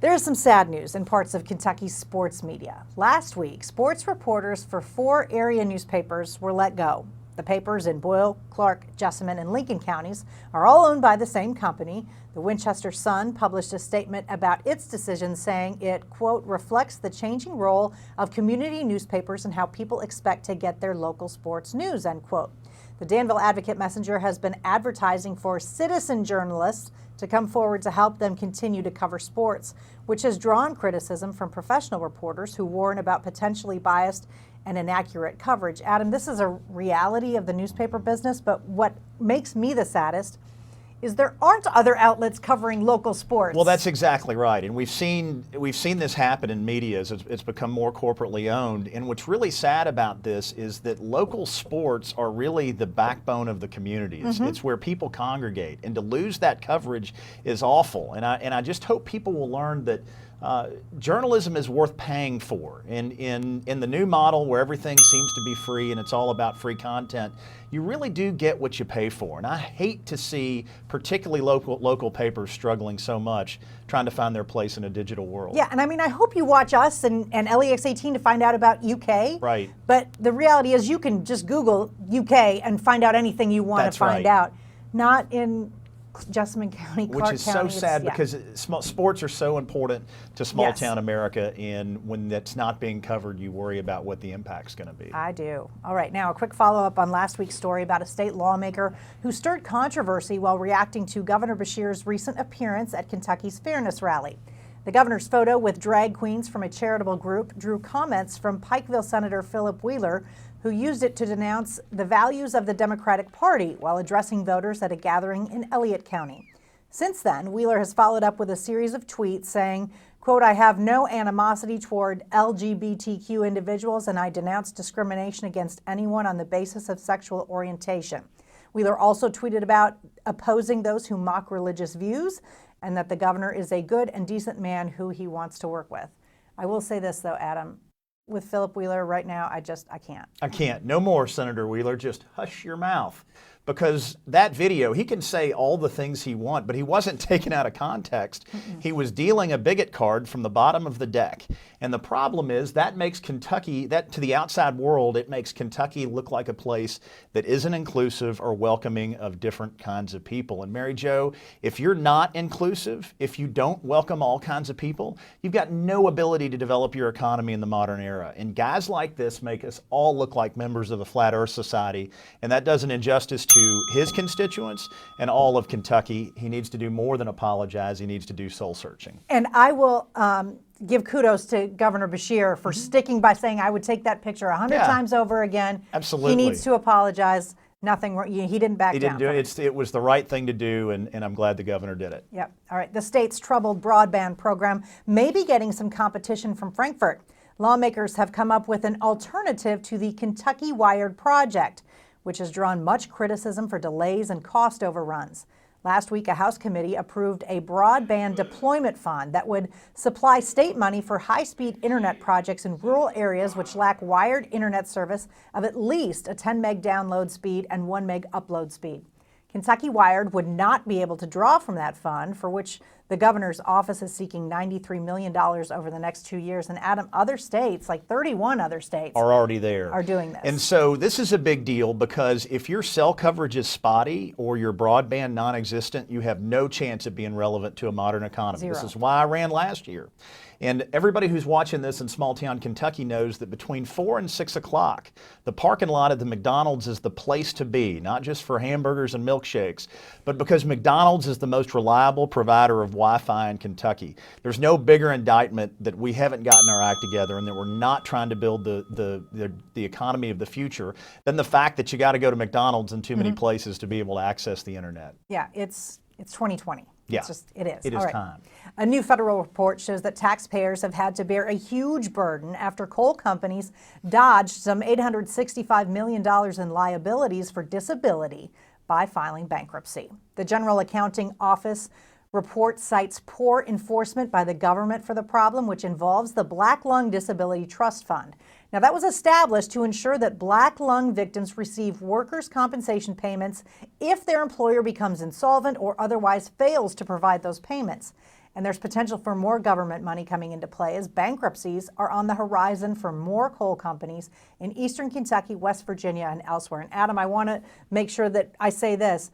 There is some sad news in parts of Kentucky's sports media. Last week, sports reporters for 4 area newspapers were let go. The papers in Boyle, Clark, Jessamine, and Lincoln counties are all owned by the same company. The Winchester Sun published a statement about its decision saying it, quote, reflects the changing role of community newspapers and how people expect to get their local sports news, end quote. The Danville Advocate-Messenger has been advertising for citizen journalists to come forward to help them continue to cover sports, which has drawn criticism from professional reporters who warn about potentially biased and inaccurate coverage. Adam, this is a reality of the newspaper business, but what makes me the saddest is there aren't other outlets covering local sports. Well, that's exactly right, and we've seen this happen in media as it's become more corporately owned. And what's really sad about this is that local sports are really the backbone of the community. It's where people congregate, and to lose that coverage is awful. And I just hope people will learn that journalism is worth paying for. In the new model where everything seems to be free and it's all about free content, you really do get what you pay for. And I hate to see particularly local papers struggling so much trying to find their place in a digital world. Yeah, and I mean, I hope you watch us and LEX 18 to find out about UK. Right. But the reality is you can just Google UK and find out anything you want to find out. Not in Jessamine County, Clark Which is County. so sad because sports are so important to small town America, and when that's not being covered, you worry about what the impact's going to be. I do. All right, now a quick follow-up on last week's story about a state lawmaker who stirred controversy while reacting to Governor Beshear's recent appearance at Kentucky's Fairness Rally. The governor's photo with drag queens from a charitable group drew comments from Pikeville Senator Philip Wheeler, who used it to denounce the values of the Democratic Party while addressing voters at a gathering in Elliott County. Since then, Wheeler has followed up with a series of tweets saying, quote, I have no animosity toward LGBTQ individuals and I denounce discrimination against anyone on the basis of sexual orientation. Wheeler also tweeted about opposing those who mock religious views and that the governor is a good and decent man who he wants to work with. I will say this, though, Adam. With Philip Wheeler right now, I can't. I can't. No more, Senator Wheeler. Just hush your mouth. Because that video, he can say all the things he wants, but he wasn't taken out of context. He was dealing a bigot card from the bottom of the deck. And the problem is that makes Kentucky, that to the outside world, it makes Kentucky look like a place that isn't inclusive or welcoming of different kinds of people. And Mary Jo, if you're not inclusive, if you don't welcome all kinds of people, you've got no ability to develop your economy in the modern era. And guys like this make us all look like members of a flat earth society, and that does an injustice to his constituents and all of Kentucky. He needs to do more than apologize. He needs to do soul searching. And I will give kudos to Governor Beshear for sticking by saying I would take that picture 100 times over again. Absolutely. He needs to apologize. Nothing. He didn't back down. He didn't do it. It was the right thing to do, and I'm glad the governor did it. Yep. All right. The state's troubled broadband program may be getting some competition from Frankfort. Lawmakers have come up with an alternative to the Kentucky Wired project, which has drawn much criticism for delays and cost overruns. Last week, a House committee approved a broadband deployment fund that would supply state money for high-speed internet projects in rural areas which lack wired internet service of at least a 10 meg download speed and 1 meg upload speed. Kentucky Wired would not be able to draw from that fund, for which the governor's office is seeking $93 million over the next 2 years. And Adam, other states, like 31 other states, are already there, are doing this. And so this is a big deal because if your cell coverage is spotty or your broadband non-existent, you have no chance of being relevant to a modern economy. Zero. This is why I ran last year. And everybody who's watching this in small town Kentucky knows that between 4 and 6 o'clock, the parking lot at the McDonald's is the place to be, not just for hamburgers and milkshakes, but because McDonald's is the most reliable provider of Wi-Fi in Kentucky. There's no bigger indictment that we haven't gotten our act together and that we're not trying to build the economy of the future than the fact that you got to go to McDonald's in too many places to be able to access the internet. Yeah, it's 2020. Yeah, it is. It is time. A new federal report shows that taxpayers have had to bear a huge burden after coal companies dodged some $865 million in liabilities for disability by filing bankruptcy. The General Accounting Office report cites poor enforcement by the government for the problem, which involves the Black Lung Disability Trust Fund. Now, that was established to ensure that black lung victims receive workers' compensation payments if their employer becomes insolvent or otherwise fails to provide those payments. And there's potential for more government money coming into play as bankruptcies are on the horizon for more coal companies in eastern Kentucky, West Virginia, and elsewhere. And Adam, I want to make sure that I say this.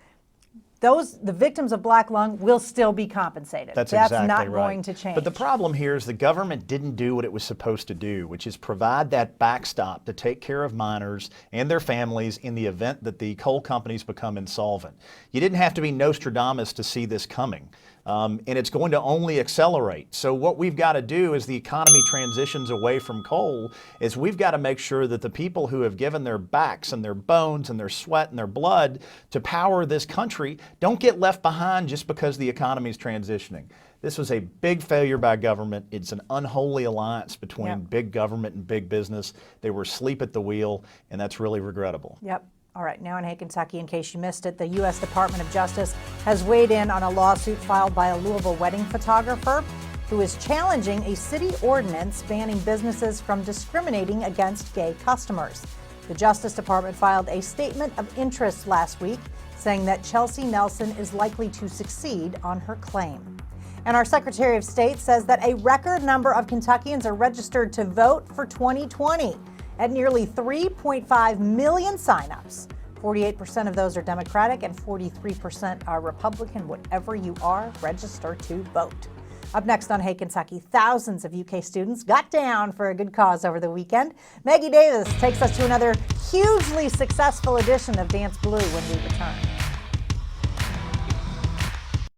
The victims of black lung will still be compensated. That's exactly not right. going to change. But the problem here is the government didn't do what it was supposed to do, which is provide that backstop to take care of miners and their families in the event that the coal companies become insolvent. You didn't have to be Nostradamus to see this coming. And it's going to only accelerate. So what we've got to do as the economy transitions away from coal is we've got to make sure that the people who have given their backs and their bones and their sweat and their blood to power this country don't get left behind just because the economy is transitioning. This was a big failure by government. It's an unholy alliance between big government and big business. They were asleep at the wheel, and that's really regrettable. Yep. All right, now in Hay, Kentucky, in case you missed it, the U.S. Department of Justice has weighed in on a lawsuit filed by a Louisville wedding photographer who is challenging a city ordinance banning businesses from discriminating against gay customers. The Justice Department filed a statement of interest last week saying that Chelsea Nelson is likely to succeed on her claim. And our Secretary of State says that a record number of Kentuckians are registered to vote for 2020. At nearly 3.5 million signups, 48% of those are Democratic and 43% are Republican. Whatever you are, register to vote. Up next on Hey Kentucky, thousands of UK students got down for a good cause over the weekend. Maggie Davis takes us to another hugely successful edition of Dance Blue when we return.